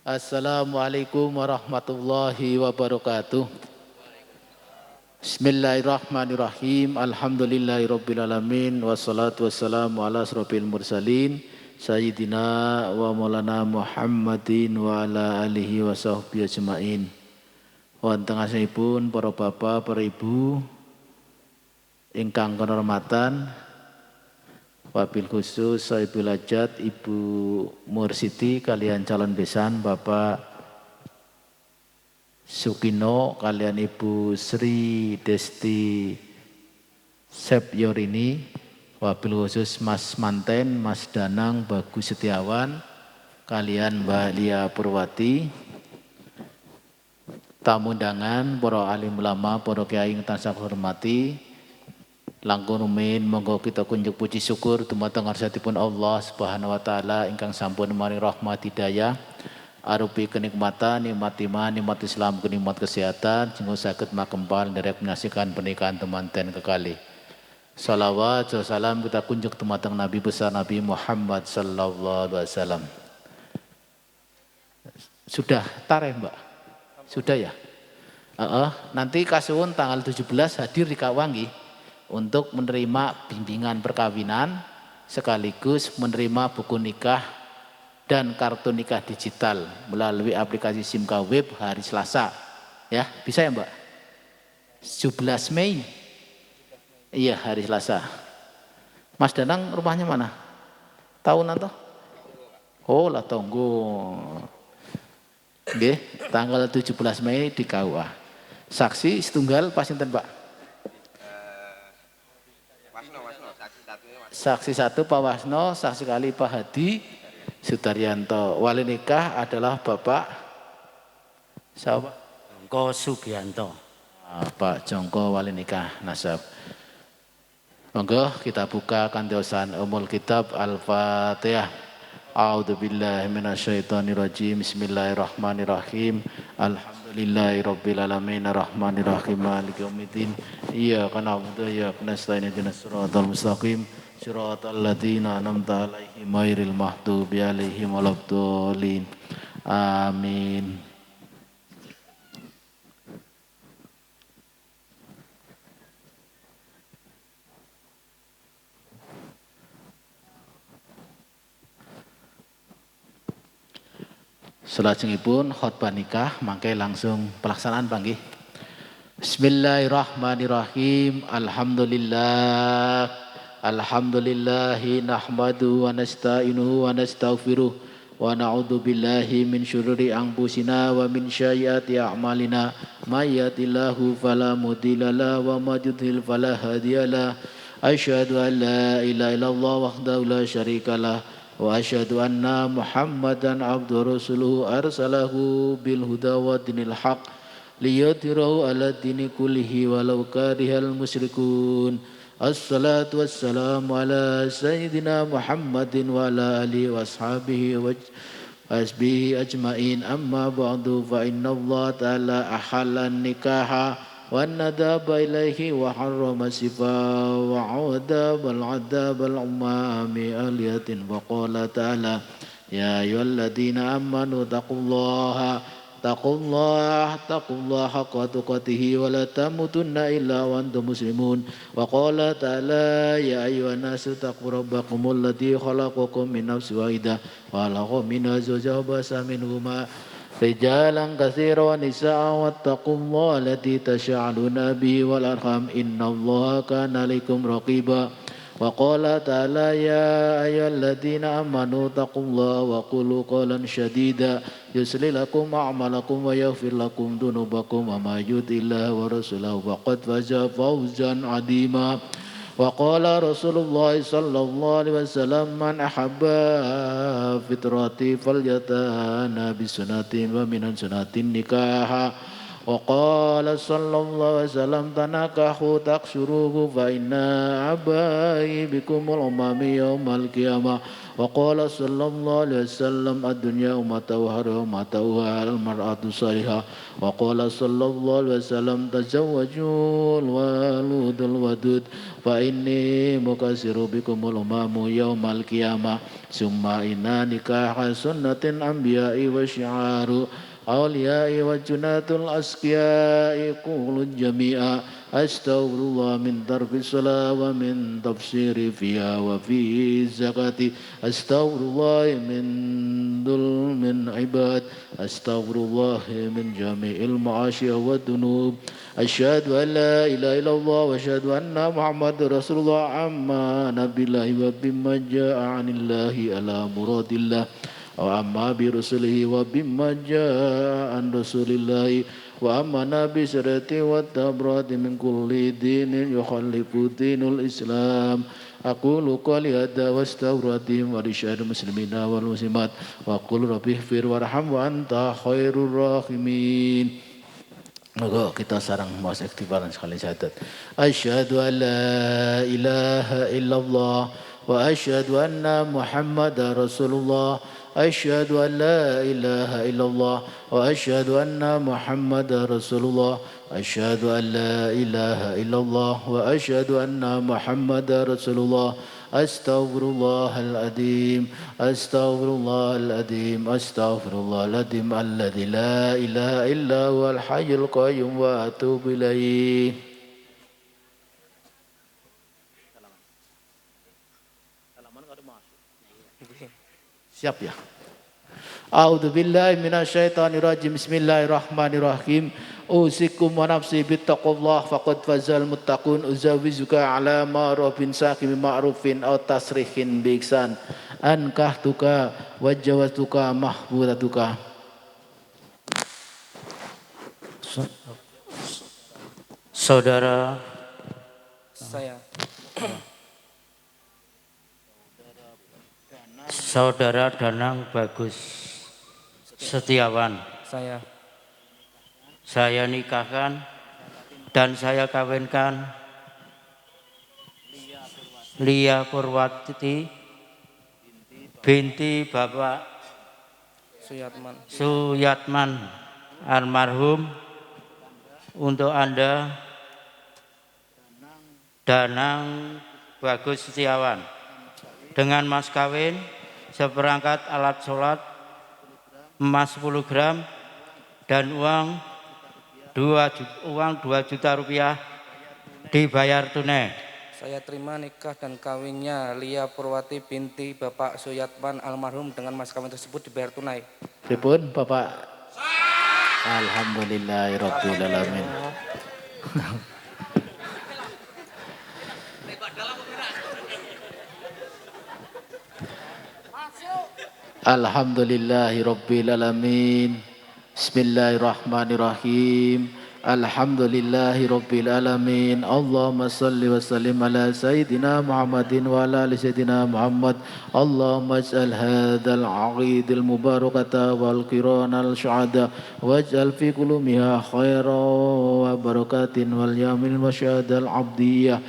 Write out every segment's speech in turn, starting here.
Assalamualaikum warahmatullahi wabarakatuh. Bismillahirrahmanirrahim. Alhamdulillahirrabbilalamin. Wassalatu wassalamu ala asrofil mursalin. Sayyidina wa maulana Muhammadin wa ala alihi wa sahbihi ajma'in. Wonten asihipun para bapak, para ibu ingkang kinurmatan, wabil khusus Saibul Hajat Ibu Mursiti kalian calon besan Bapak Sukino kalian Ibu Sri Desti Sepyorini, wabil khusus Mas Manten, Mas Danang, Bagus Setiawan, kalian Mbak Lia Purwati, tamu undangan, para alim ulama, para kiai ingkang tansah hormati. Langkung rumiyin monggo kita kunjuk puji syukur dumateng ngarsatipun Allah Subhanahu wa taala ingkang sampun maring rahmat hidayah arupi kenikmatan nikmat iman, nikmat Islam, nikmat kesehatan sehingga saged makempal nderek menyaksikan pernikahan temanten kekalih. Salawat salam kita kunjuk dumateng Nabi besar Nabi Muhammad sallallahu alaihi wasallam. Sudah tareh, Mbak? Sudah ya? Nanti kasuwun tanggal 17 hadir di Kawangi untuk menerima bimbingan perkawinan sekaligus menerima buku nikah dan kartu nikah digital melalui aplikasi Simka Web hari Selasa. Ya, bisa ya, Mbak? 17 Mei. Iya, hari Selasa. Mas Danang rumahnya mana? Tahu nanto? Oh, lah tunggu. Nggih, tanggal 17 Mei di KUA. Saksi setunggal pas sinten, Pak? Saksi satu Pak Wasno, saksi kali Pak Hadi Sudaryanto. Wali nikah adalah Bapak siapa? Jongko Sugianto. Pak Jongko wali nikah nasab. Monggo kita buka kantosan Umul Kitab Al-Fatihah. A'udzubillahi minasyaitonirrajim. Bismillahirrahmanirrahim. Alhamdulillahirabbil alamin arrahmanirrahim maliki yaumiddin. Iyyaka na'budu wa iyyaka nasta'in ihdinas siratal mustaqim. Siratal ladzina an'amta 'alaihim ghairil maghdubi 'alaihim waladdallin. Amin. Salajengipun khotbah nikah mangke langsung pelaksanaan panggih. Bismillahirrahmanirrahim. Alhamdulillahi nahmadu wa nasta'inuhu wa nastaghfiruh wa na'udzu billahi min syururi anfusina wa min sayyiati a'malina may yahdihillahu fala mudhillalah wa may yudhlil fala hadiyalah. Asyhadu an la ilaha illallah wahdahu la syarikalah wa asyhadu anna Muhammadan abduhu rasuluhu arsalahu bil huda wa dinil haq liyudhhirahu ala dini kullihi walau karihal musyrikun. Assalatu wassalamu ala sayyidina Muhammadin wa ala alihi wa ashabihi wa asbihi ajma'in. Amma ba'du fa inna Allah ta'ala ahallan nikaha wa nadaba ilaihi wa harrama sifa wa adab al-adab al-umami aliyatin wa qala ta'ala ya ayyuhalladzina amanu taqullaha haqqa tuqatih wa la tamutunna illa wa antum muslimun. Wa qala ta'ala ya ayyuhan nasu taqu rabbakumul ladzi khalaqakum min nafsin wahidah wa khalaqa minha zawjaha wa basa minhuma rijalan katsiran wa nisaa wattaqullaha allati tasaaluna bihi wal arham innallaha kana 'alaikum raqiba. Wa qala ta'ala ya ayyuhalladzina amanu taqullaha wa qulu qawlan shadida yuslih lakum a'malakum wa yaghfir lakum dhunubakum wa may yuti'illah wa rasulahu faqad faza fawzan 'azima. Wa qala Rasulullah sallallahu alaihi wasallam man ahabba fitrati falyatana bi sunnatin wa minan sunnatin nikaha وقال صلى الله عليه وسلم تناكحوا تكسروه فإن أبائي بكم الأمم يوم القيامة وقال صلى الله عليه وسلم الدنيا أمتها وأمتها المرأة الصالحة وقال صلى الله عليه وسلم تزوجوا الوالود الودود فإني مكسر بكم الأمم يوم القيامة ثم إن نكاح سنة الأنبياء وشعار أولياء وجنات الأسقياء قول الجميع أستغفر الله من ترك الصلاة ومن تفسير فيها وفي الزكاة أستغفر الله من ظلم عباد أستغفر الله من جميع المعاصي والذنوب أشهد أن لا إله إلا الله وأشهد أن محمد رسول الله عما نبي الله وبما جاء عن الله على مراد الله وأما برسله وبما جاء عن رسول الله وأمنا بشريعته والتوراة من كل دين يخالف دين الإسلام أقول قولي هذا واستغفر ولسائر المسلمين والمسلمات وأقول ربي اغفر وارحم وأنت خير الراحمين. Maka kita sarang mas ikhtifaran sekali syahadat. Asyhadu an la ilaha illallah wa asyhadu anna Muhammadar Rasulullah. Asyhadu an la ilaha illallah wa asyhadu anna Muhammadar Rasulullah. Asyhadu an la ilaha illallah wa asyhadu anna Muhammadar Rasulullah. Astaghfirullahaladzim, astaghfirullahaladzim, astaghfirullahaladzim alladzi la ilaha illa huwal hayyul qayyum wa atubu ilaih. Siap ya? A'udzu billahi minasyaitonir rajim. Bismillahirrahmanirrahim. Usikum wa nafsi bittaqullah faqad fazal muttaqun uzawizuka ala ma'rufin saqim ma'rufin aw tasrihin bi ihsan ankahtuka wajawatuka mahbudatuka. Saudara saya Saudara Danang Bagus Setiawan saya nikahkan dan saya kawinkan Lia Purwati binti Bapak Suyatman almarhum untuk Anda Danang Bagus Setiawan dengan mas kawin seperangkat alat sholat emas 10 gram dan uang 2 juta rupiah dibayar tunai. Saya terima nikah dan kawinnya Lia Purwati binti Bapak Suyatman almarhum dengan mas kawin tersebut dibayar tunai. Pripun Bapak? Alhamdulillahirabbil alamin. Alhamdulillahirabbil alamin. Bismillahirrahmanirrahim. Alhamdulillahirabbil alamin. Allahumma shalli wa sallim ala sayyidina Muhammadin wa ala ali sayyidina Muhammad. Allahumma ij'al hadzal 'aqidil mubarakata wal qiranal syuhada waj'al fi qulubiha khairan wa barakatin wal yamin wa syahadal 'abdiyah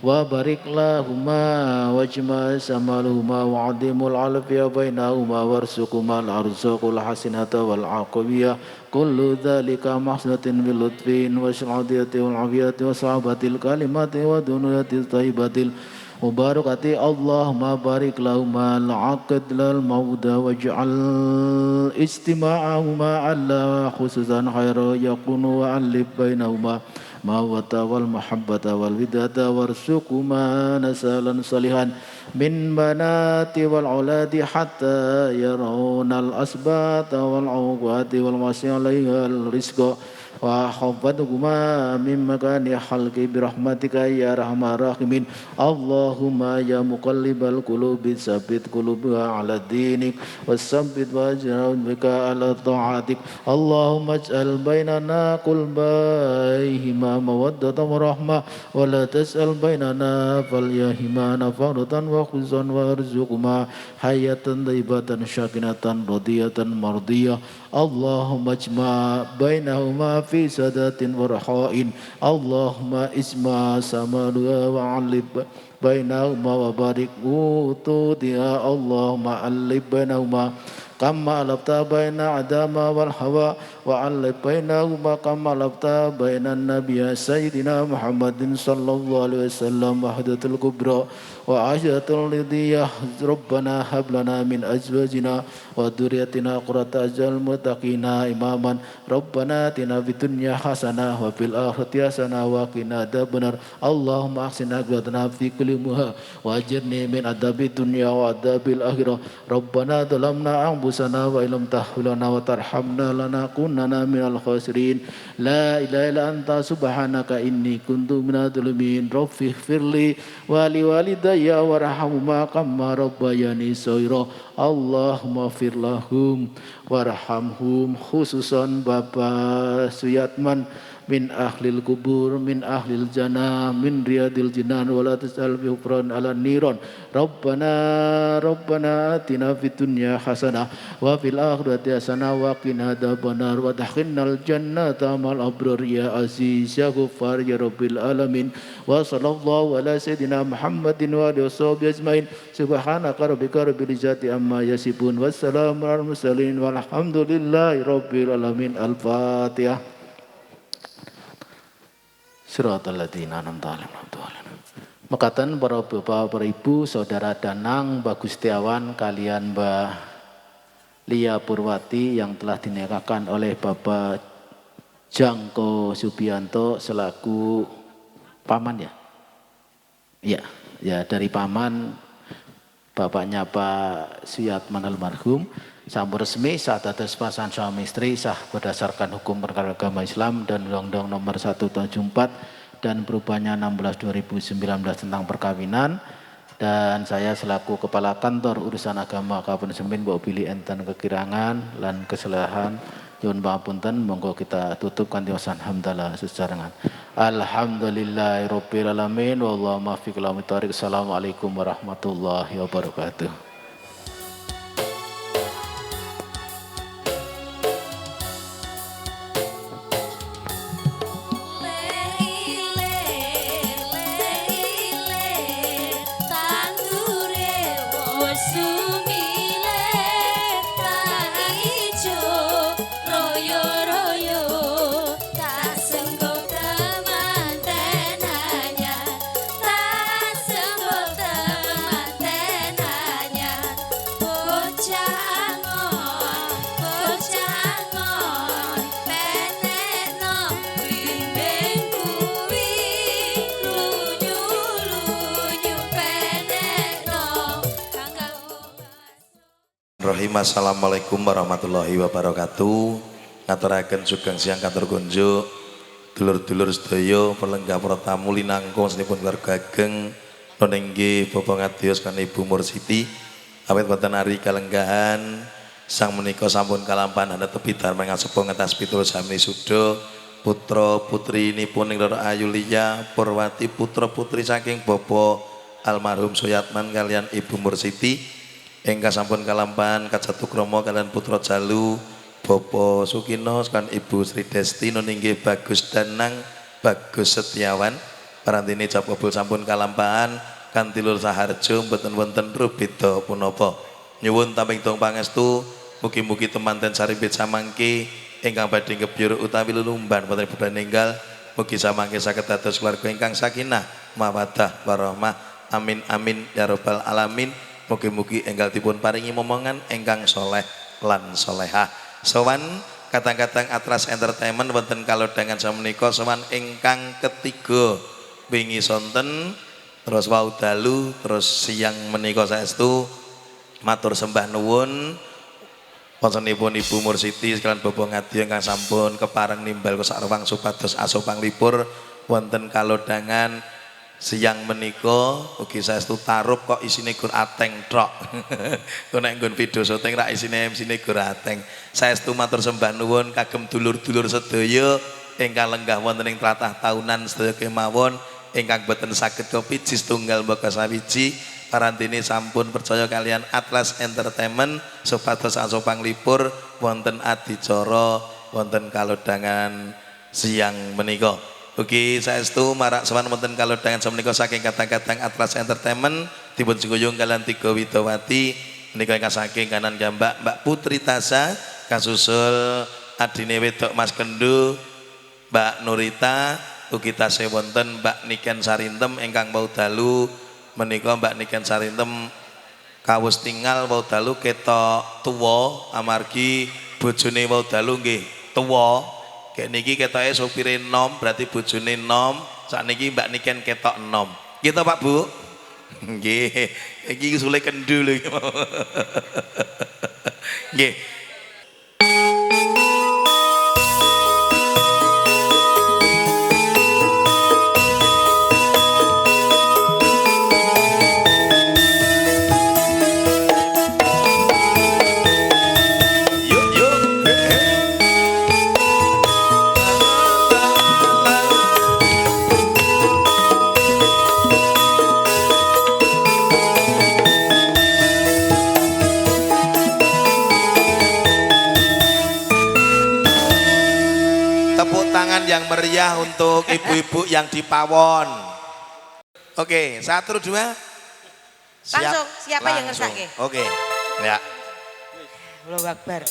wa barik lahuma wajma samalahuma wa adimul alfiya bainahuma warzuqhumal arzuqul hasanata wal aqwiyah kullu dhalika mahsanatin bil lutfin wa syadiyati wal afiyati wa sahabatil kalimati wa dunuyatil thayyibatil mubarakati. Allahumma barik lahuma al-aqd lal mawda waj'al istima'ahuma ala khususan khairan yakunu wa alif bainahuma mawata wal mahabbata wal widata warzuquma nasalan salihan min banati wal auladi hatta yarawna al asbata wal awqati wal masyalaiha al rizqa wa hafadhuma min makani halqi birahmatika ya arhamar rahimin. Allahumma ya muqallibal qulubi tsabbit qulubana ala dinik wasabbit wajhaka ala ta'atik. Allahumma ij'al bainana qulbaihima mawaddatan wa rahmah wa la tas'al bainana falyahimana faratan wa khuzan warzuqma hayatan thayyibatan syakinatan radiyatan mardiyah. اللهم اجمع بينهما في سدة ورخاء اللهم اسمع سماها وعلب بينهما وبارك وطودها اللهم علب بينهما كما ألفت بين عدم والهوى وعلق بينهما كما ألفت بين النبي سيدنا محمد صلى الله عليه وسلم وحدة الكبرى وعاشرة الرضية ربنا هب لنا من أزواجنا وذريتنا قرة أعين المتقين إماما ربنا آتنا في الدنيا حسنة وفي الآخرة حسنة وقنا عذاب النار اللهم أحسن عاقبتنا في كل أمور وأجرني من عذاب الدنيا وعذاب الآخرة ربنا ظلمنا أنفسنا وإن لم تغفر لنا وترحمنا لنكونن من الخاسرين لا إله إلا أنت سبحانك إني كنت من الظالمين رب اغفر لي ولوالدي وارحمهما كما ربياني صغيرا اللهم اغفر لهم وارhamhum khususan Bapak Suyatman min ahlil kubur min ahlil jannah min riyadil jinan wala tasal bi ufran ala niron rabbana atina fid dunya hasanah wa fil akhirati hasanah wa qina adzabannar wa dakhinal jannata mal abrar ya aziz ya ghaffar ya rabbil alamin wa sallallahu ala sayidina Muhammadin wa alihi washabihi ajmain subhanaka rabbika rabbil izzati amma yasifun wassalamu alal mursalin walhamdulillahi rabbil alamin. Al-Fatihah. Siratal ladzina an'amta 'alaihim. Mekaten para bapak, para ibu, saudara Danang, Mbak Gustiawan kalian Mbak Lia Purwati yang telah dinikahkan oleh Bapak Jangko Subianto selaku paman ya. Iya, ya dari paman bapaknya Pak Suyatman almarhum sampun resmi sah dados pasangan suami istri sah berdasarkan hukum perkara agama Islam dan Undang-Undang Nomor 174 dan perubahannya 16/2019 tentang perkawinan. Dan saya selaku Kepala Kantor Urusan Agama Kabupaten Semin mbok pilih enten kekirangan lan kesalahan nyuwun pangapunten, monggo kita tutup kanthi wasan hamdalah sesarengan. Alhamdulillahirabbil alamin wallahu muwaffiq ila aqwamit thoriq. Assalamualaikum warahmatullahi wabarakatuh. Assalamualaikum warahmatullahi wabarakatuh. Ngaturaken sugeng siang katur kunjuk dulur-dulur sedaya pelenggah para tamu linangkung senipun keluarga ageng nonengge Bapak Ngadios kan Ibu Mursiti awit wonten ari kalenggahan sang menika sampun kalampahan netepi dharma ngasepuh ngetas pitul sami suda putra putrinipun ing Rara Ayulia Purwati putra putri saking Bapak almarhum Suyatman kalian Ibu Mursiti engkang sampun kalampahan kajatu krama kalian putra Jalu Bapak Sukino kan Ibu Sri Desti nuningge Bagus Danang Bagus Setiawan parantine Japobul sampun kalampahan kanthi lur saharjo mboten wonten rubeda punapa nyuwun tamping dong pangestu mugi-mugi temanten saripit samangke ingkang badhe ngebyur utawi lelumban boten budhe ninggal mugi samangke saged dados keluarga ingkang sakinah mawaddah warahmah amin amin ya rabbal alamin. Mugi-mugi enggal dipun paringi momongan engkang soleh lan solehah. Sowan kadang-kadang Atras Entertainment wonten kalodhangan samenika sowan ingkang ketiga wingi sonten terus wau dalu terus siang menika saestu matur sembah nuwun wontenipun Ibu Mursiti sekalian Bapak Ngadi ingkang sampun kepareng nimbal kusarwang supados aso panglipur wonten kalodhangan siang menika ugi saestu tarup kok isine gur ateng trok. Kok nek nggon video syuting rak isine MC-ne gur ateng. Saestu matur sembah nuwun kagem dulur-dulur sedaya ingkang lenggah wonten ing tlatah taunan sedaya kemawon ingkang boten saged kopi setunggal mbaka sawiji parantini sampun percaya kalian Atlas Entertainment supados asopang lipur wonten adicara wonten kalodhangan siang menika. Ugi saestu marak sowan wonten kalodhangan samenika saking kadang-kadang Atlas Entertainment dipun singgung kalian 3 widawati menika ingkang saking kanan gambak Mbak Putri Tasa kasusul adine wedok Mas Kendu Mbak Nurita ugi tasih wonten Mbak Niken Sarintem ingkang wau dalu menika Mbak Niken Sarintem kawus tinggal wau dalu ketok tuwa amargi bojone wau dalu nggih tuwa kek niki ketoke sopire nom berarti bojone nom sakniki Mbak Niken ketok nom gitu Pak Bu nggih iki sule kendu lho nggih. Yang meriah untuk ibu-ibu yang di pawon. Oke, 1, 2. Siap. Langsung, siapa yang ngersake? Oke, ya. Allahu Akbar.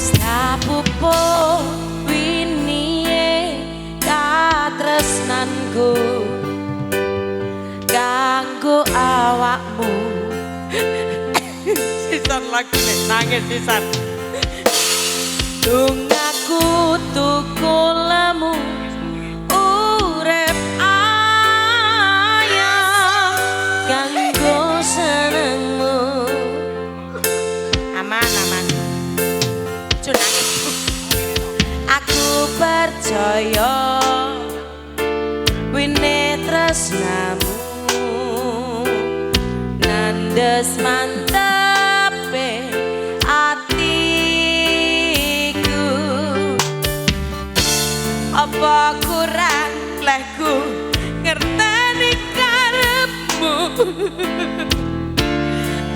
Sapupo tresnanku kanggo awakmu Sisan lagu nih nangis sisan dungaku tukulemu urep ayam kanggo senengmu aman nangis aku percaya wine tresnamu nandes mantepe atiku apa kurang lehku ngerteni karepmu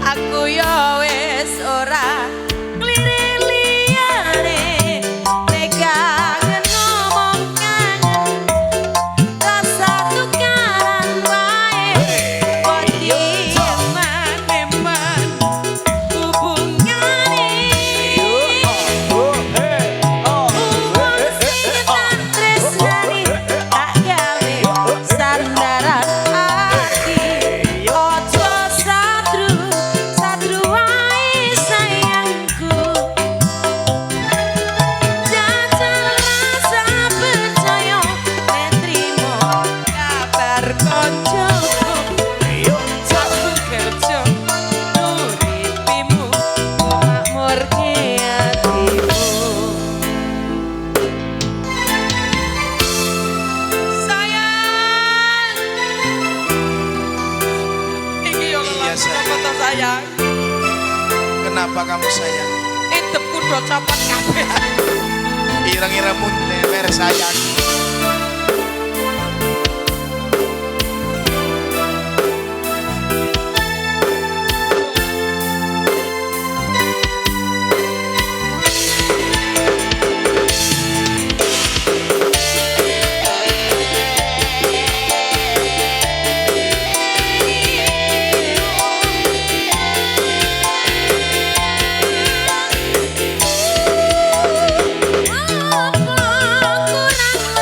aku ya wis ora nglirik liyane tega Kenapa kamu sayang? Idepku do copot kabeh. Ireng-irengmu lewer sayang. kurang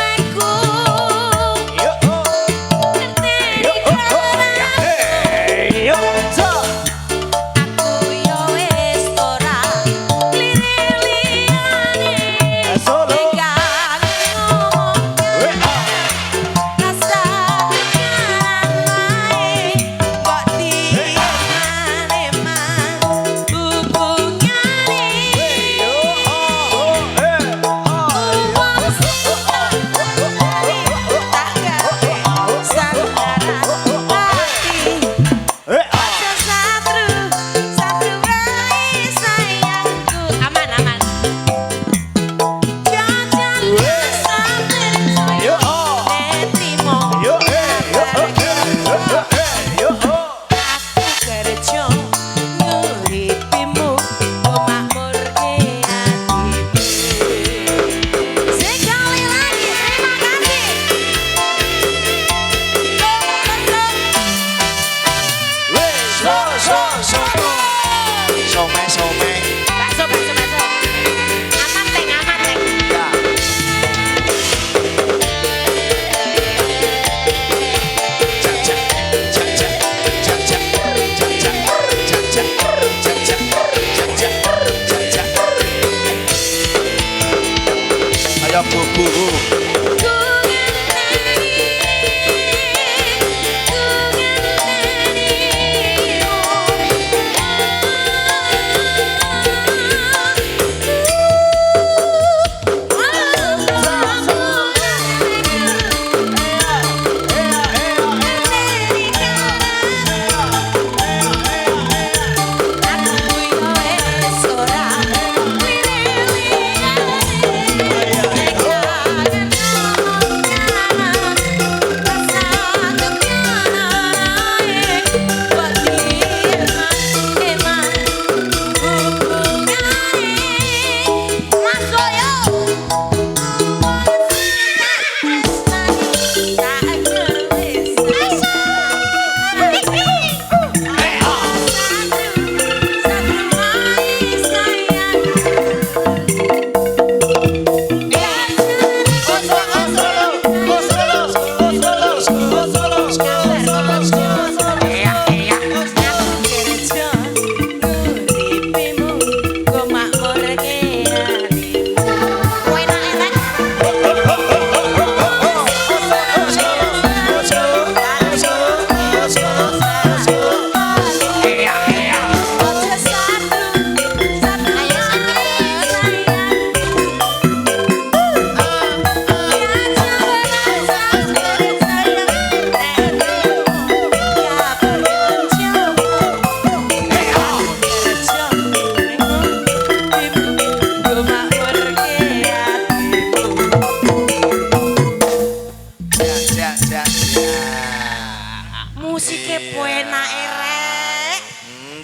kerja nguripimu memakmurke hatimu. Sekali lagi terima kasih. Some. Bakso. Aman teng. Ayo bubu.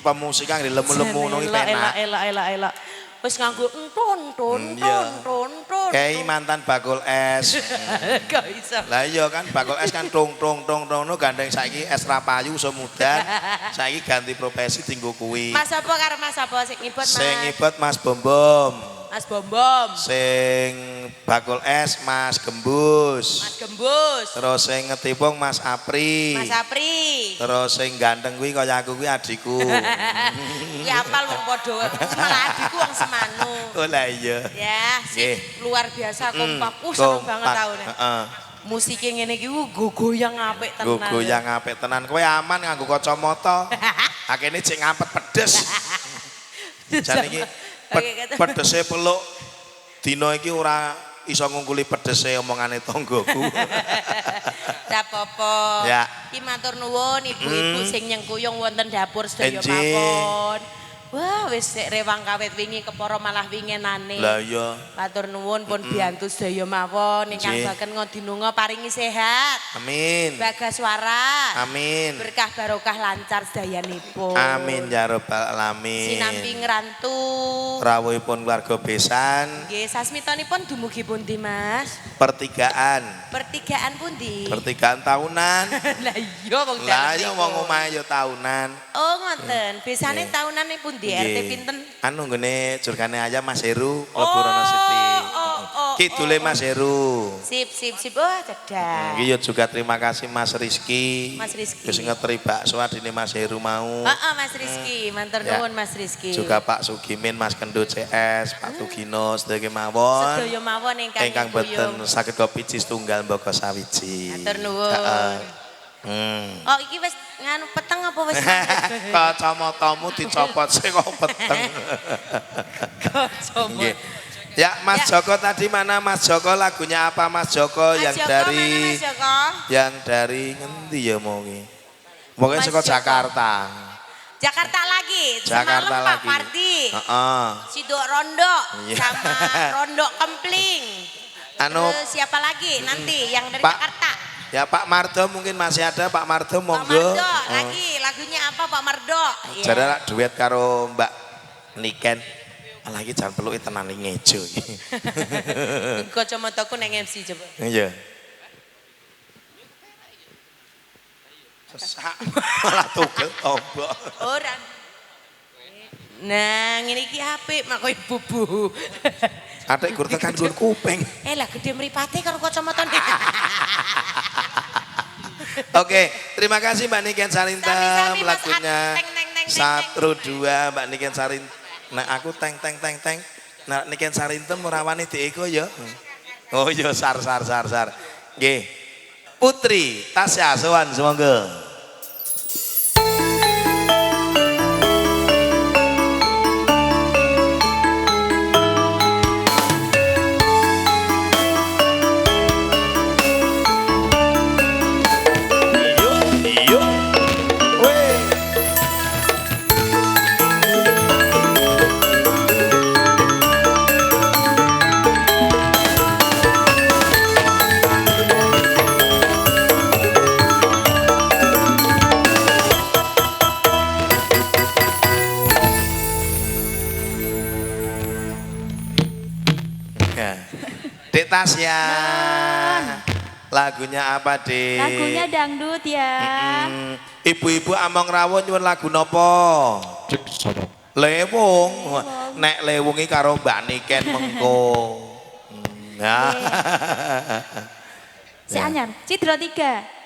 Pemusik kang lemu-lemu ngono iki penak. Elak. Wis nganggo entun. Kayak mantan bakul es. Gak iso. Lah iya kan bakul es kan tung no gandeng saiki es rapayu iso mudan. Saiki ganti profesi tinggo kuwi. Mas apa karo Mas apa sing ngibot Mas? Sing ngibot Mas Bombom. Mas Bombom. Sing bakul es Mas Gembus. Mas Gembus. Terus sing ngetipung Mas Apri. Mas Apri. Terus sing ganteng kuwi kaya aku kuwi adikku. Ki apal wong padha. Malah adikku wong semanu. Oh lah iya. Ya, Nggih. luar biasa kompak. Seneng banget taune. Heeh. Musike ngene iki goyang apik tenan. Goyang apik tenan. Kowe aman nganggo kacamata. Akene cek ngampet pedes. Jan iki pedese peluk dina iki ora iso ngungkuli pedese omongane tanggoku. Ndak apa-apa. Ya. Ki matur nuwun ibu-ibu sing nyengkuyung wonten dapur sedaya Enjing. mawon. Wah, wis sik rewang kawit wingi kepara malah wingenane. Lah iya. Matur nuwun pun biyantu sedaya mawon ingkang Nggih. saged ngodinunga paringi sehat. Amin. Bagas waras. Amin. Berkah barokah lancar sedayanipun. Amin ya rabbal alamin. Sinambi ngrantu. Rawuhipun keluarga besan, Nggih, sasmitanipun dumugi pundi, Mas? pertigaan. Pertigaan pundi? Pertigaan tahunan. Lah iya wong Lah dalem ya niku. wong omahe ya tahunan. Oh, ngoten. Besane Nggih. tahunane pundi? RT Nggih. pinten? Anu nggone jurgane ayam Mas Heru, Lebu Rono Siti. Kidule Mas Heru. Sip. Oh, cedak. Iki ya juga terima kasih Mas Rizky. Mas Rizky. Wis ngeteri bakso adine Mas Heru mau. Heeh, Mas Rizky. Matur Ya. nuwun Mas Rizky. Juga Pak Sugimin, Mas Kendo CS, Pak Tugino sedaya mawon. sedaya mawon ingkang Ingkang boten nyengkuyung. saged kopi tunggal mboko sawiji. Matur nuwun. Heeh. Oh, iki wis nganu peteng apa wis? Kacamatamu dicopot sing kok peteng. Kacamata. Nggih. Ya Mas Ya. Joko tadi mana Mas Joko, lagunya apa Mas Joko Mas yang Joko, dari mana Mas Joko? yang dari ngendi ya mau ki? Pokoknya Mas saka Joko. Jakarta. Jakarta lagi. Jakarta Semalam lagi. Pak Pardi. Heeh. Sidok Rondo Iya. sama Rondo Kempling. Anu Terus siapa lagi nanti yang dari Pak- Jakarta? Ya Pak Mardo mungkin masih ada Pak Mardo monggo. Pak Mardo, lagi lagunya apa Pak Mardo? Jadi duet karo Mbak Niken. Lagi jangan perlu tenan ngejo iki. Kacamataku nang MC coba. Iya. Sesak malah tugel tombok. Ora. Nah, ngene iki apik mak koyo bubu. Atik gur tekan gur kuping. Lah gede mripate karo kacamatane. Oke, terima kasih Mbak Niken Sarinta lagunya Satru 2 Mbak Niken Sarinta. Nah aku teng. Nah Niken Sarinta merawani diego ya. Oh iya sar. Nggih. Putri Tasya sowan semonggo. Dek Tasya, lagunya apa Dek? Lagunya dangdut ya. Ibu-ibu among rawon nyuwun lagu nopo? Lewung. Nek lewungi karo Mbak Niken mengko. Nah. Si anyar, Cidro 3.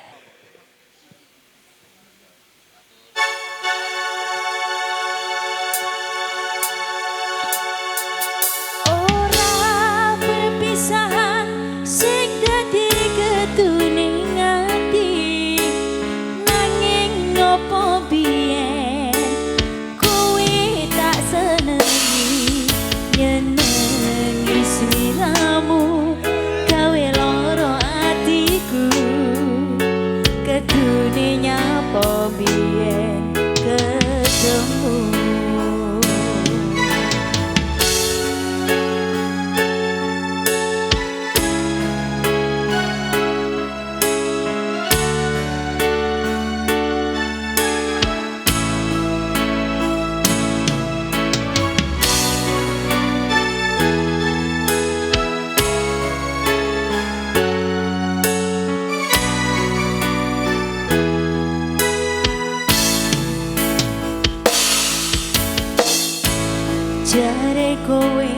Jare kowe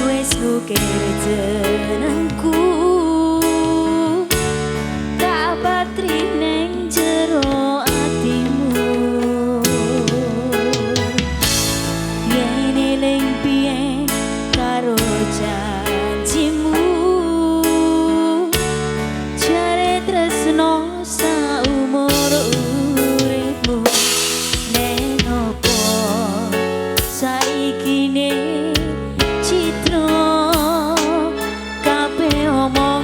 wis ngukir jenengku, tak patri neng jero atimu. Yen eling piye karo janjimu, jare tresno saumur uripmu. Nen opo saiki Citra kabeh omong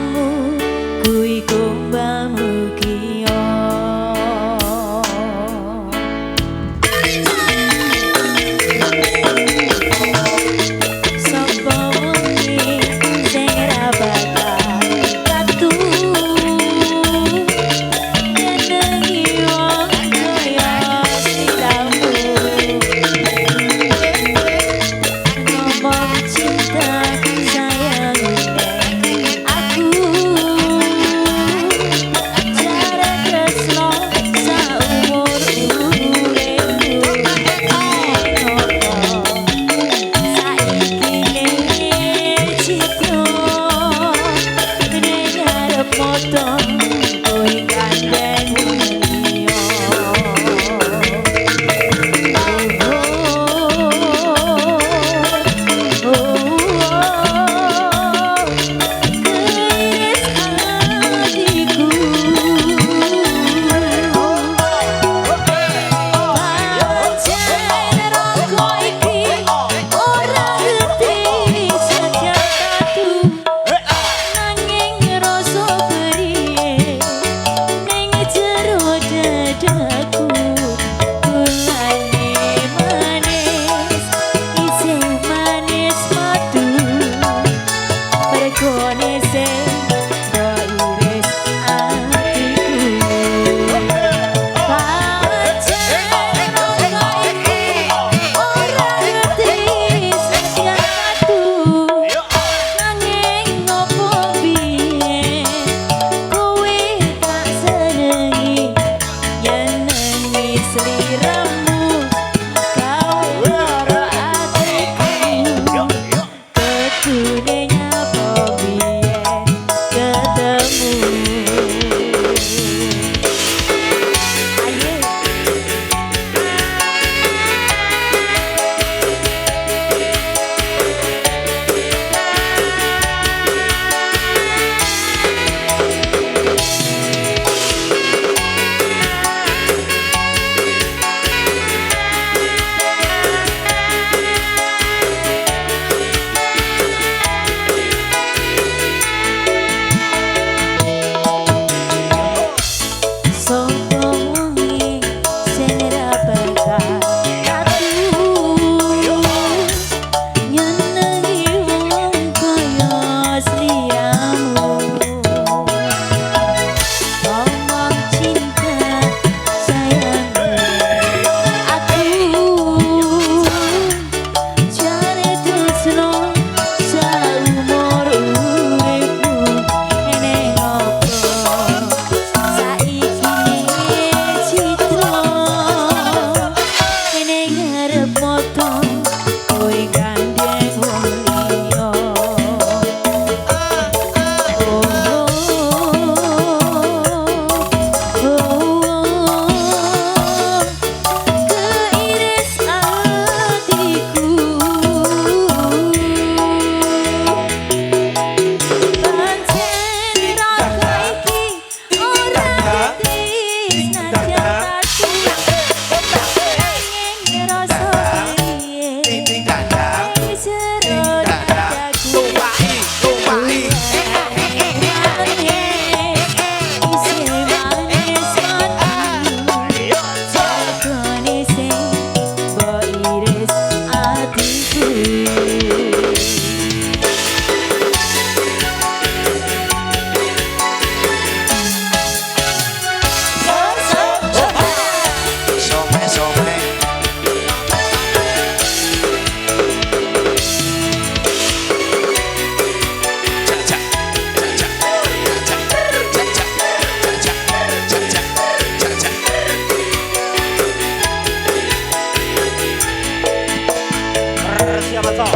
Sopo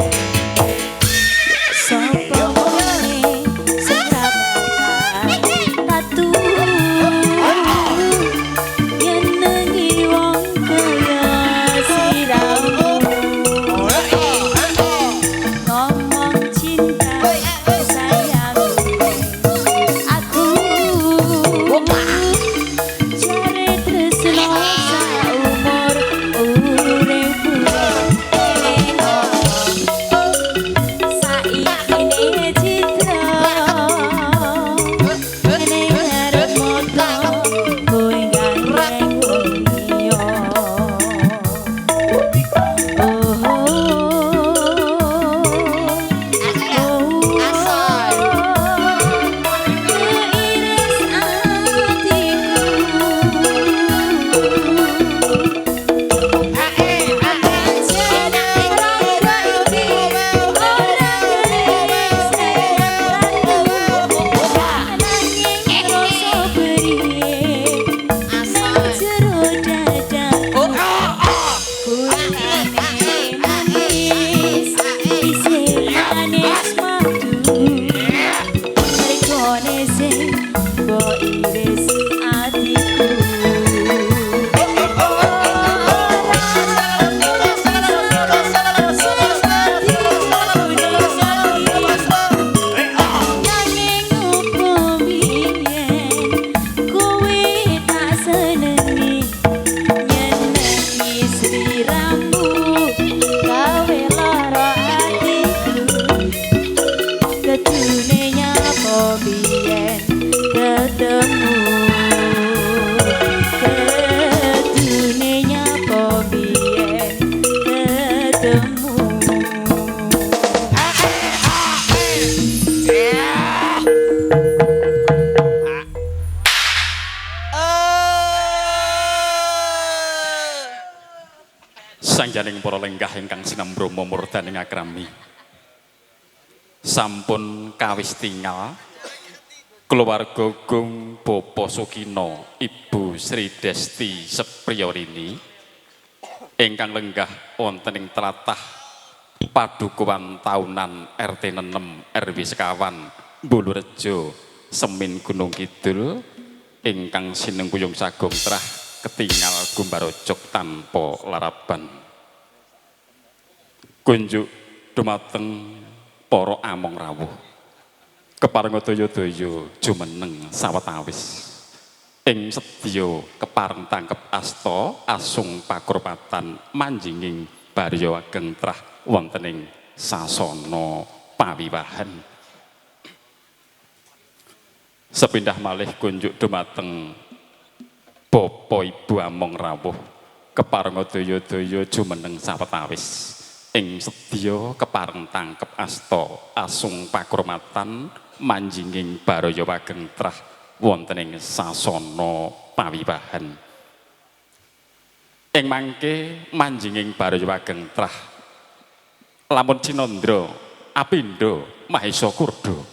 wae sing bakal tatu yen nengi wong kaya siramu ngomong cinta sayang aku jare tresno saumur uripku saikine citra ning arep moto kowe gandeng wong iris atiku nanging opo biyen kowe tak senengi nyenengi sliramu gawe lara atiku ketune nyapa biyen ketemu ketune nyapa biyen ketemu Sangjaning para lenggah ingkang sinembromo murdaning akrami sampun kawis tinggal keluarga Gung Bapa Sukino Ibu Sri Desti Sepriyorini ingkang lenggah wonten ing tlatah padukuhan taunan RT 6 RW sekawan Bulurejo Semin Gunung Kidul ingkang sinengkuyung sagung trah ketingal gumbarojok tanpa laraban kunjuk dumateng para among rawuh keparenga daya-daya jumeneng sawetawis ing sedya kepareng tangkep asta asung pakurmatan manjinging barya ageng trah wonten ing sasana pawiwahan sepindah malih kunjuk dumateng Bapa Ibu among rawuh keparenga daya-daya jumeneng sawetawis ing sedya kepareng tangkep asta asung pakurmatan manjinging baraya wageng trah wonten ing sasana pawiwahan ing mangke manjinging baraya wageng trah lamun cinandra apindo mahesa kurda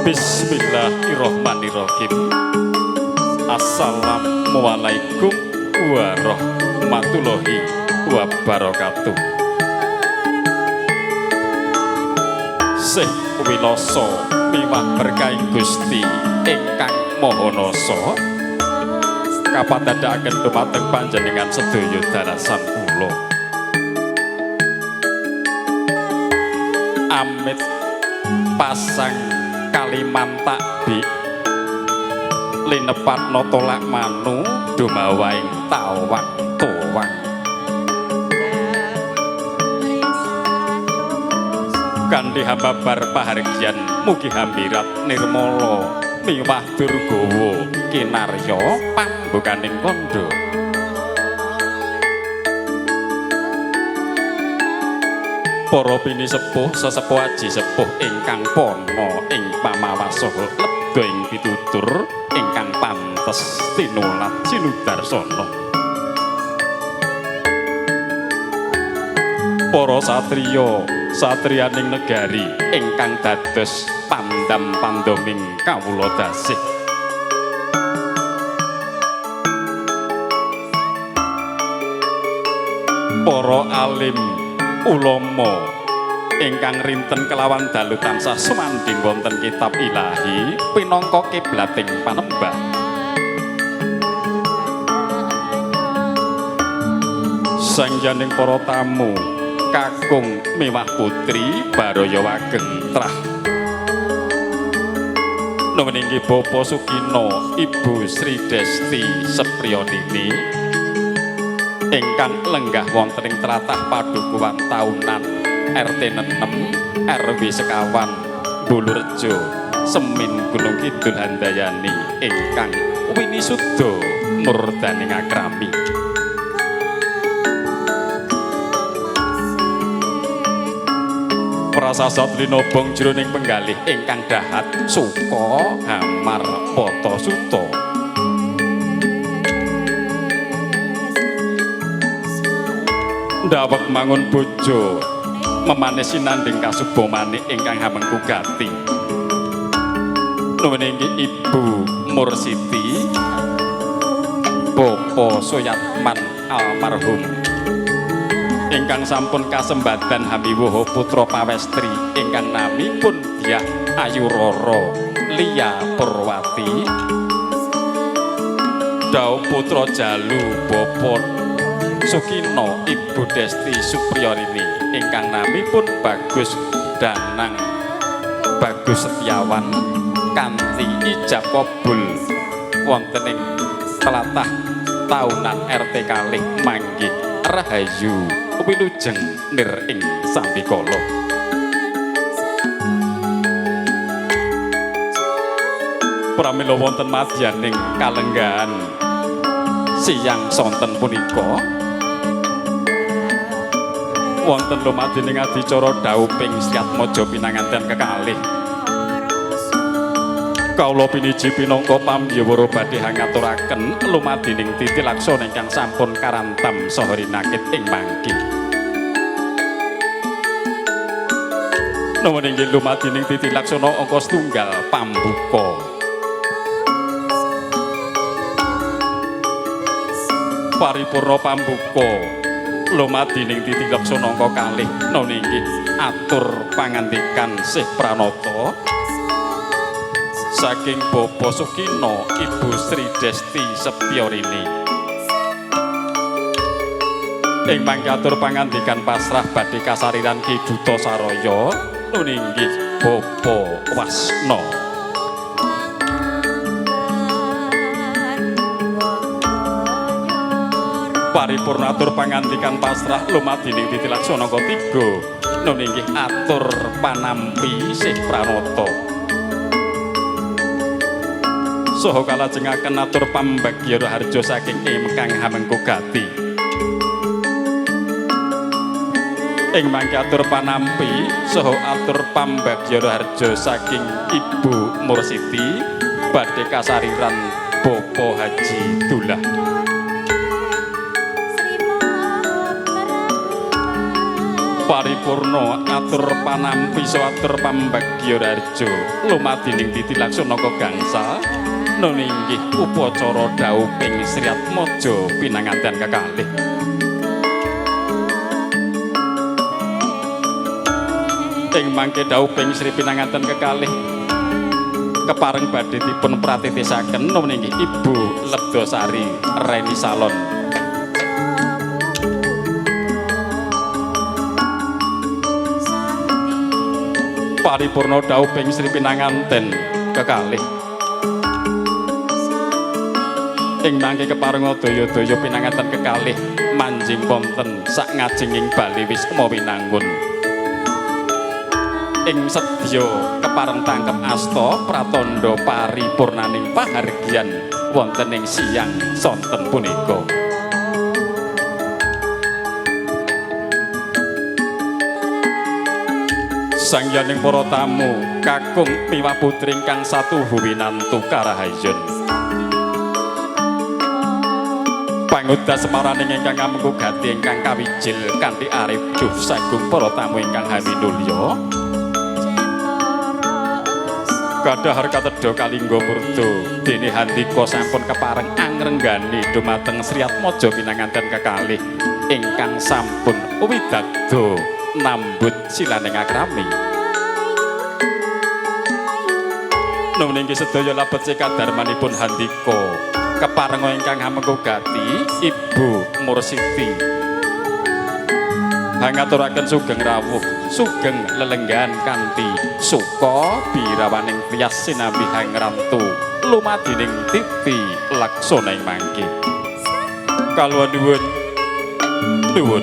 Bismillahirrahmanirrahim. Assalamualaikum warahmatullahi wabarakatuh. Sih wiloso miwah berkahi Gusti ingkang Maha Nasa kapadhadhakaken dumateng panjenengan sedaya darasan kula. Amit pasang kaliman takbik linepatno tolak manu dumawaing tawang towang kanthi hambabar pahargyan mugi hambirat nirmala miwah durgawa kinarya pambukaning kandha. Para bini sepuh sesepuh aji sepuh ingkang pono ing pamawasaha lebda ing pitutur ingkang pantes tinulat sinudarsana. Para satriya satriyaning negari ingkang dados pandam-pandaming kawula dasih. Para alim ulama ingkang rinten kelawan dalu tansah sumandhing wonten kitab ilahi pinangka kiblating panembah. Sangjaning para tamu kakung miwah putri baraya wageng trah. Nuwun inggih Bapak Sukino, Ibu Sri Desti Sepriyodini ingkang lenggah wonten ing tlatah padukuhan taunan RT 6 RW sekawan Bulurejo Semin Gunung Kidul Handayani ingkang winisuda murdaning akrami. Prasasat linobong jroning penggalih ingkang dahat suka hamar poto suto. Ndawek mangun bojo memanesi nanding kasuba manik ingkang hamengku gati. Nuwun inggih Ibu Mursiti Bapak Soyatman almarhum ingkang sampun kasembadan hamiwuh putra pawestri ingkang namipun Dyah Ayu Roro Lia Purwati Daw putra Jalu Bapak Sukino Ibu Desti Supriyorini ingkang namipun Bagus Danang Bagus Setiawan kanthi ijab kabul wonten ing tlatah taunan RT kalih manggih rahayu wilujeng nir ing sambikala. Pramila wonten madyaning kalenggahan siyang sonten punika wonten lumadyaning adicara dauping Sriatmaja pinanganten kekalih. Kawula piniji pinangka pambyawara badhe ngaturaken lumadyaning titi laksana ingkang sampun karantam saha rinakit ing mangki. Nuwun inggih lumadyaning titi laksana angka setunggal pambuka. Paripurna pambuka lumadyaning titi laksana angka kalih nuwun inggih atur pangandikan Sih Pranata saking Bapak Sukino Ibu Sri Desti Sepriyodini ing mangkatur pangandikan pasrah badhe kasariran Ki Duta Saraya nuwun inggih Bapak Wasna. Paripurna atur pangandikan pasrah lumadyaning titi laksana angka 3 nuwun inggih atur panampi Sih Pranata saha kalajengaken atur pambagya harja saking ingkang hamengku gati. Ing mangke atur panampi saha atur pambagya harja saking Ibu Mursiti badhe kasariran Bapak Haji Dullah. paripurna atur panampi sawatur pambagya rarjo lumadining titilaksana gangsal nun inggih upacara dhauping Sri Atmaja pinanganten kekalih. Ing mangke dhauping Sri pinanganten kekalih kepareng badhe dipun pratitisaken nun inggih Ibu Lebdasari Reni Salon. Paripurna dhauping Sri pinanganten kekalih ing mangke keparenga daya-daya pinanganten kekalih manjing wonten sak ngajenging bali wisma winangun ing sedya kepareng tangkep asta pratandha paripurnaning pahargyan wonten ing siyang sonten punika. Sangyaning para tamu kakung miwah putri ingkang satuhu winantu karahayun pangudas semaraning ingkang ngamengku gati ingkang kawijil kanthi arif juh sagung para tamu ingkang haminulya kadhahar katedha kalingga murda dene handika sampun kepareng angrenggani dumateng Sri Atmaja pinanganten kekalih ingkang sampun widadda nambut silaning akrami. Nun inggih sedaya labet sekadarmanipun handika keparenga ingkang hamengku gati Ibu Mursiti hangaturaken sugeng rawuh sugeng lelenggan kanthi suka birawaning priyas sinambi hangrantu lumadining titi laksana ing mangke kaluwan nuwun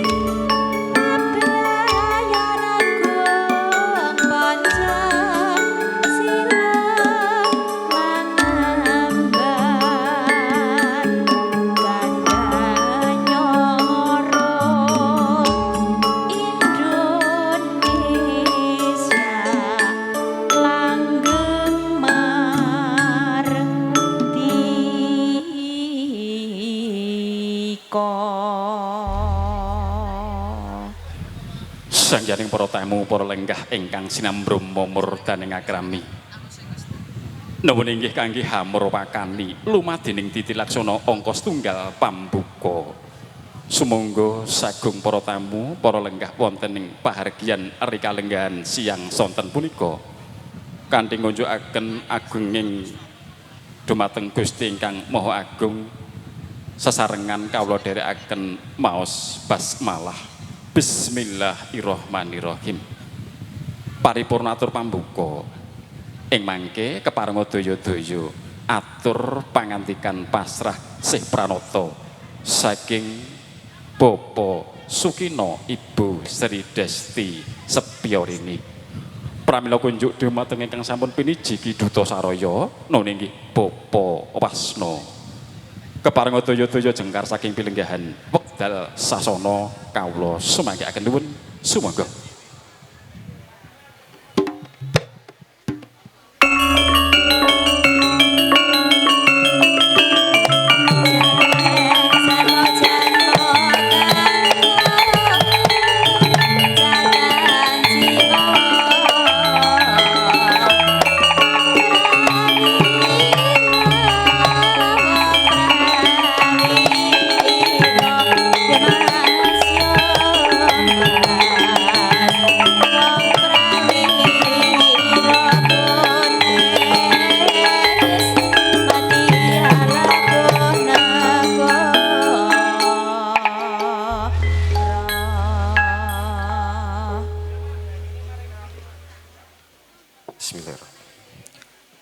sangjaning para tamu para lenggah ingkang sinambrum momurdaning akrami nuwun inggih kangge hamur wakani lumadining titilaksana angka setunggal pambuka sumangga sagung para tamu para lenggah wonten ing pahargyan rikalenggahan siang sonten punika kanthi ngunjukaken agunging dumateng Gusti ingkang Maha Agung sesarengan kawula dherekaken maos basmalah. Bismillahirrahmanirrahim. Paripurna atur pambuka ing mangke keparenga daya-daya atur pangantikan pasrah sih pranata saking Bapa Sukina Ibu Sri Desti Sepyorini pramila kunjuk dumateng ingkang sampun piniji Ki Duta Saraya nun inggih Bapa Wasna keparenga daya-daya jengkar saking pilenggahan wekdal sasana kawula sumanggaken nuwun sumangga.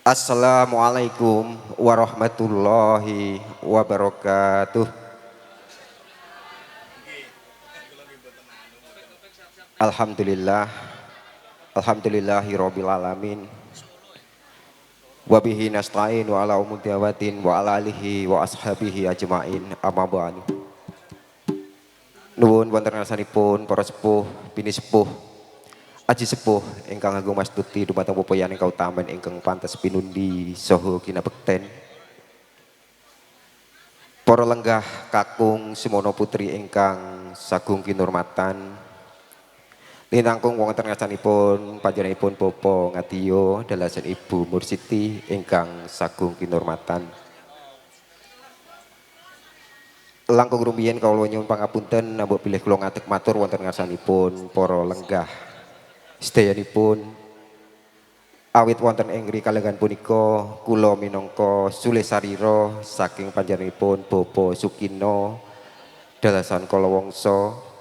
Assalamualaikum warahmatullahi wabarakatuh. Alhamdulillah, alhamdulillahirabbil alamin. Wa bihi nasta'in wa ala umuddiyawatin wa ala alihi wa ashabihi ajmain amma ba'du. Nuwun wonten ngarsanipun para sepuh, bini sepuh, aji sepuh ingkang agung mastuti dumateng pepoyaning kautaman ingkang pantes pinundi saha kinabekten. Para lenggah kakung semono putri ingkang sagung kinurmatan, Linangkung wonten ngarsanipun panjenenganipun Bapa Ngadiyo dalasan Ibu Mursiti ingkang sagung kinurmatan. Langkung rumiyin kawula nyuwun pangapunten nambah bilih kula ngadeg matur wonten ngarsanipun para lenggah sedayanipun. Awit wonten ing kalenggan punika kula minangka Sule Sarira saking panjenenganipun Bapa Sukino dalasan Kalawangsa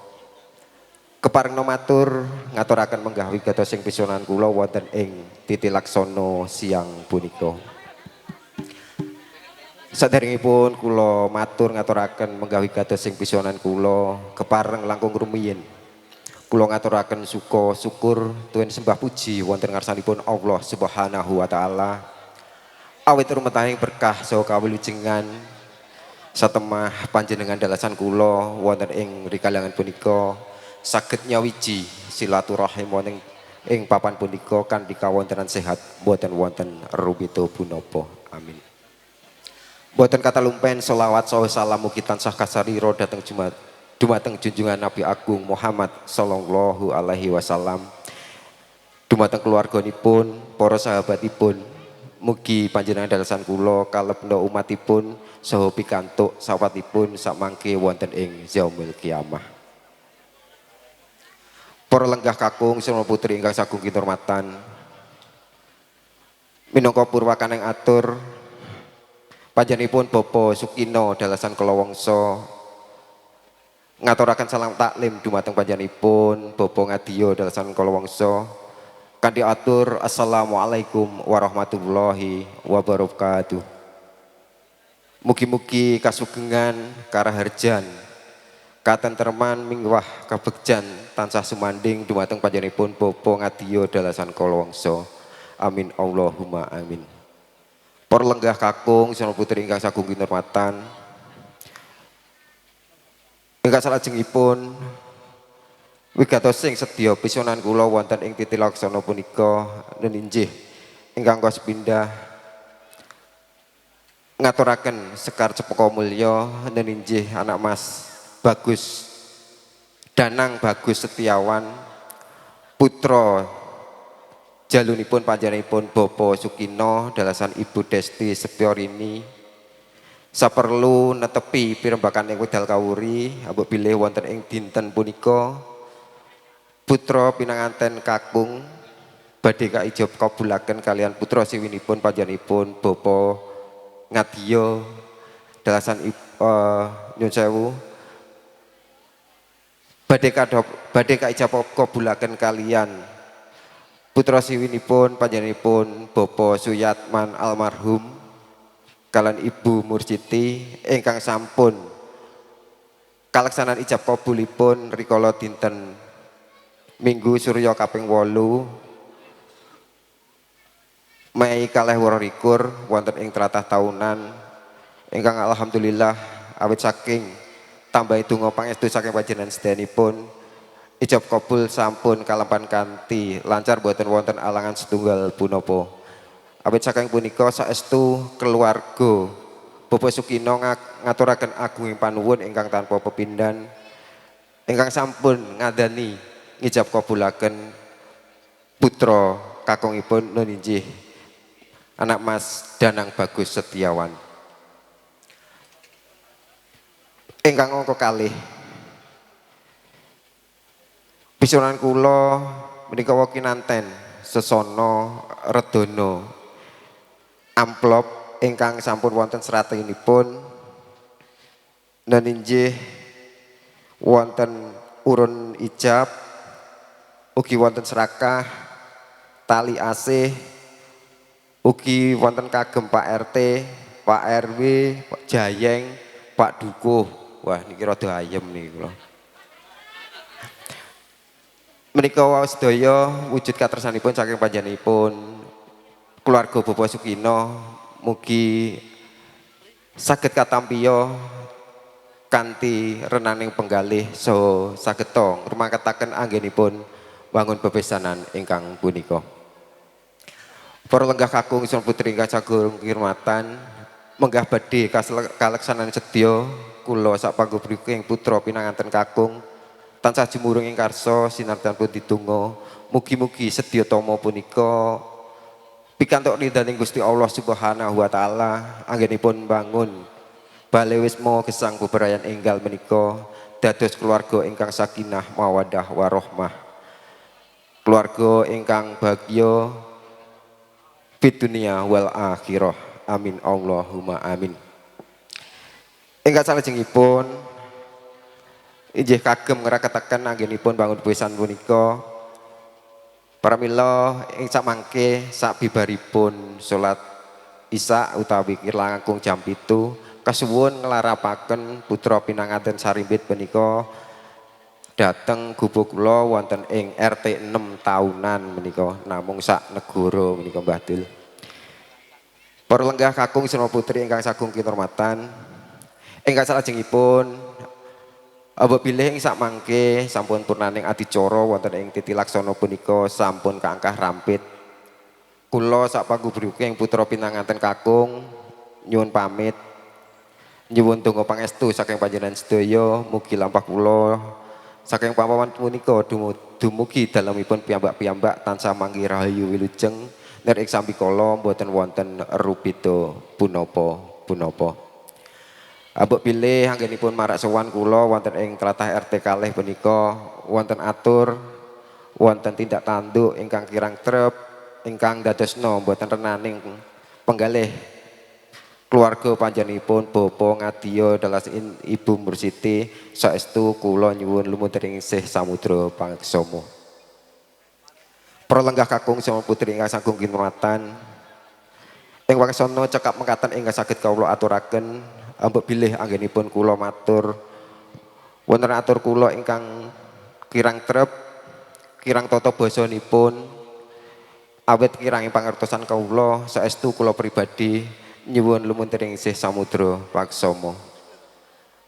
keparengna matur ngaturaken menggah wigatos sing pisanan kula wonten ing titilaksana siang punika. Saderengipun kula matur ngaturaken menggah wigatos sing pisanan kula kepareng langkung rumiyin kula ngaturaken suka syukur tuwin sembah puji wonten ngarsanipun Allah Subhanahu wa taala. Awit rumetahing berkah saha kawilujengan satemah panjenengan dalasan kula wonten ing rikalangan punika saged nyawiji silaturahim wonten ing papan punika kanthi kawontenan sehat boten wonten rumita punapa. Amin. Boten kata lumpen selawat saha salam mugi tansah kasarira dhateng dumateng junjungan Nabi Agung Muhammad sallallahu alaihi wasallam, dumateng keluarganipun, para sahabatipun. Mugi panjenengan dalasan kula kalebna umatipun saha pikantuk sawatipun sakmangke wonten ing yaumil kiamah. Para lenggah kakung sareng putri ingkang sagung kinurmatan, minangka purwakaneng atur panjenenganipun Bapa Sukino dalasan Kalawangsa ngaturaken salam taklim dumateng panjenenganipun Bapa Ngadiyo dalasan Kalawangsa kanthi atur assalamualaikum warahmatullahi wabarakatuh. Mugi-mugi kasugengan karaharjan katentreman mingwah kabegjan tansah sumanding dumateng panjenenganipun Bapa Ngadiyo dalasan Kalawangsa. Amin Allahumma amin. Para lenggah kakung sareng putri ingkang sagung kinurmatan, ingkang salajengipun wigatos sing sedya pisanan kula wonten ing titilaksana punika neninjih ingkang kapindhah ngaturaken sekar cepaka mulya neninjih anak Mas Bagus Danang Bagus Setiawan putra jalunipun panjenenganipun Bapa Sukino dalasan Ibu Desti Sepyorini saperlu netepi pirembakan ing wedal kawuri ambek bilih wonten ing dinten punika putra pinanganten kakung badhe kaijab kabulaken kalian putra siwinipun panjenenganipun Bapa Ngadiyo dalasan nyun sewu badhe kaijab kabulaken kalian putra siwinipun panjenenganipun Bapa Suyatman almarhum kalian Ibu Mursiti ingkang sampun kaleksanan ijab kabulipun rikala dinten Minggu Surya kaping 8 Mei 2022 wonten ing tlatah taunan ingkang alhamdulillah awit saking tambah donga pangestu saking panjenengan sedayanipun ijab kabul sampun kalempan kanthi lancar boten wonten alangan setunggal punapa. Awit saking punika saestu keluarga Bapa Sukino ngaturaken agunging panuwun ingkang tanpa pepindhan ingkang sampun ngadani ngijab kabulaken putra kakungipun nuninjih anak Mas Danang Bagus Setiawan. Ingkang angka kalih pisanan kula menika kinanten sesana redana amplop ingkang sampun wonten seratinipun neninjih wonten urun ijab ugi wonten serakah tali asih ugi wonten kagem Pak RT, Pak RW, Pak Jayeng, Pak Dukuh. Wah niki rada ayem niki kula. Menika wau sedaya wujud katresnanipun saking panjenenganipun keluarga Bapa Sukino mugi saged katampiya kanthi renaning penggalih so sageta ngrumaketaken anggenipun wangun bebesanan ingkang punika. Para lenggah kakung sareng putri ingkang sagung kirmatan menggah badhe kaleksanan sedya kula sak panggobriking putra pinanganten kakung tansah jumurung ing karsa sinartanipun ditungga mugi-mugi sedya tama punika pikantuk ridhaning Gusti Allah Subhanahu wa taala anggenipun bangun Bale Wisma Gesang Bebrayan enggal menika dados keluarga ingkang sakinah mawaddah warahmah, keluarga ingkang bahagia fid dunya wal akhirah. Amin Allahumma amin. Ingkang salajengipun inggih kagem ngraketaken anggenipun bangun pisan punika pramila ing samangke sabibaripun salat Isya utawi langkung jam 7 kasuwun nglarapaken putra pinanganten sarimbit menika dateng gubuk kula wonten ing RT 6 tahunan menika namung sak negara menika Mbah Dul. Para lenggah kakung Srena putri ingkang sagung kinurmatan ingkang salajengipun apabila ing sakmangke sampun purnaning adicara wonten ing titi laksana punika sampun kaangkah rampit kula sak panggubriking putra pinanganten kakung nyuwun pamit nyuwun donga pangestu saking panjenengan sedaya mugi lampah kula saking pampawan punika dumugi dalemipun piyambak-piyambak tansah manggi rahayu wilujeng ner ing sambikala boten wonten rubeda punapa-punapa. Abuk pilih anggenipun marak sowan kula wonten ing tlatah RT kalih punika wonten atur wonten tindak tanduk ingkang kirang trep ingkang dadosna boten renaning penggalih keluarga panjenenganipun Bapa Ngadya dalas Ibu Mursiti saestu kula nyuwun lumuntar ing sih samudra pangaksama. Para lenggah kakung Srena putri ingkang sagung kinurmatan ing waksana cekap mekaten ingkang saged kawula aturaken ambek bilih anggenipun kula matur wonten atur kula ingkang kirang trep kirang tata basanipun awet kiranging pangertosan kawula saestu kula pribadi nyuwun lumuntar ing sih samudra paksama.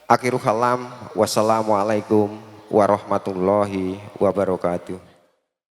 Akhirul kalam wassalamualaikum warahmatullahi wabarakatuh.